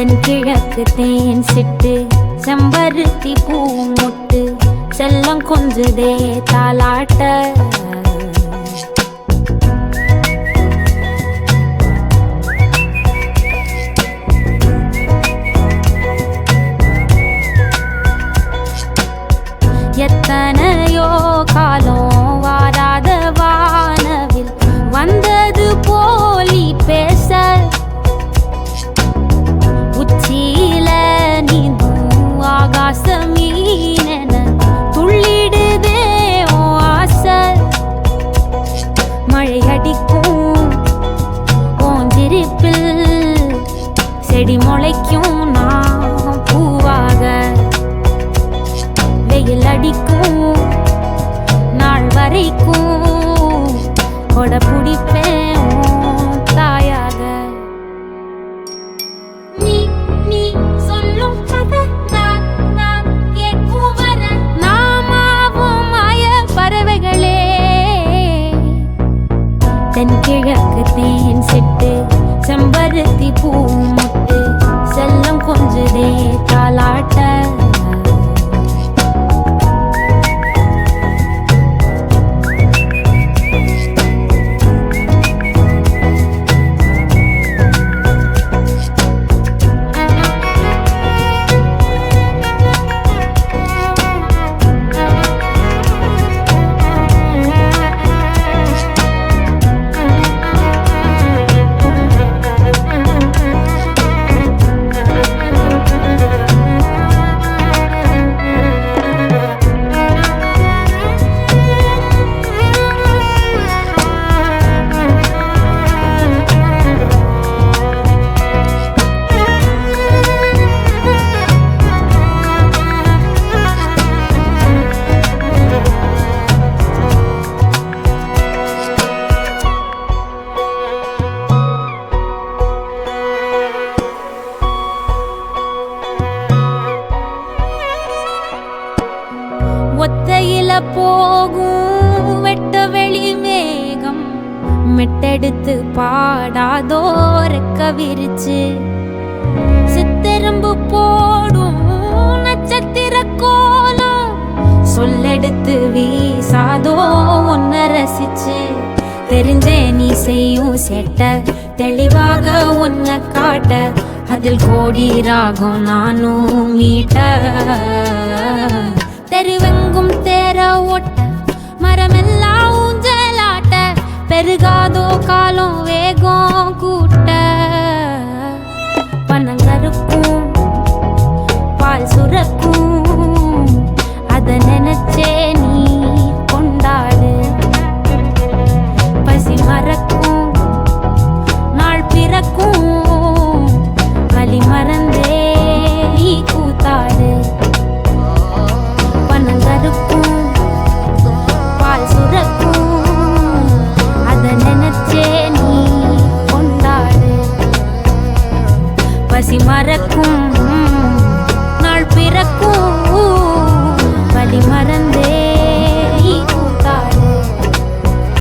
தென்கிழக்கு தேன் சிட்டு செம்பருத்தி பூ முட்டு செல்லம் கொஞ்சுதே தாலாட்ட எத்தனையோ காலம் வாராத வானவில் வந்தது போலி பேச உச்சியில நீந்தும் ஆகாச மீனென துள்ளிடுதே ஓ ஆசை மழை அடிக்கும் ஓஞ்சிருப்பில் செடி முளைக்கும் நான் பூவாக வெயில் அடிக்கும் நாள் வரைக்கும் கொடை பிடிப்பேன் தாயாக நீ நீ சொல்லும் கதை நான் கேட்கும் வர நாமாவும் மாய பறவைகளே தென்கிழக்கு தேன் சிட்டு செம்பருத்தி பூ முட்டு செல்லம் கொஞ்சுதே தாலாட்ட ஒத்தையில போகும் வெட்ட வெளி மேகம் மெட்டெடுத்து பாடாதோ ரெக்க விரிச்சு சித்தெரும்பு போடும் நட்சத்திர கோலம் சொல்லெடுத்து வீசாதோ உன்னை ரசிச்சு தெரிஞ்சே நீ செய்யும் செட்ட தெளிவாக உன்னை காட்ட அதில் கோடி ராகம் நானும் மீட்ட தெருவெங்கும் தேர ஓட்ட மரமெல்லாம் ஊஞ்சலாட்ட பெருகாதோ காலம் வேகம் கூட்ட பனங்கருக்கும் பால் சுரக்கும் அத நினைச்சே நீ கொண்டாடு பசி மறக்கும் நாள் பிறக்கும் வலி மறந்தே நீ கூத்தாடு பனங்கருக்கும் பால் சுரக்கும் அத நினைச்சே நீ கொண்டாடு பசி மறக்கும்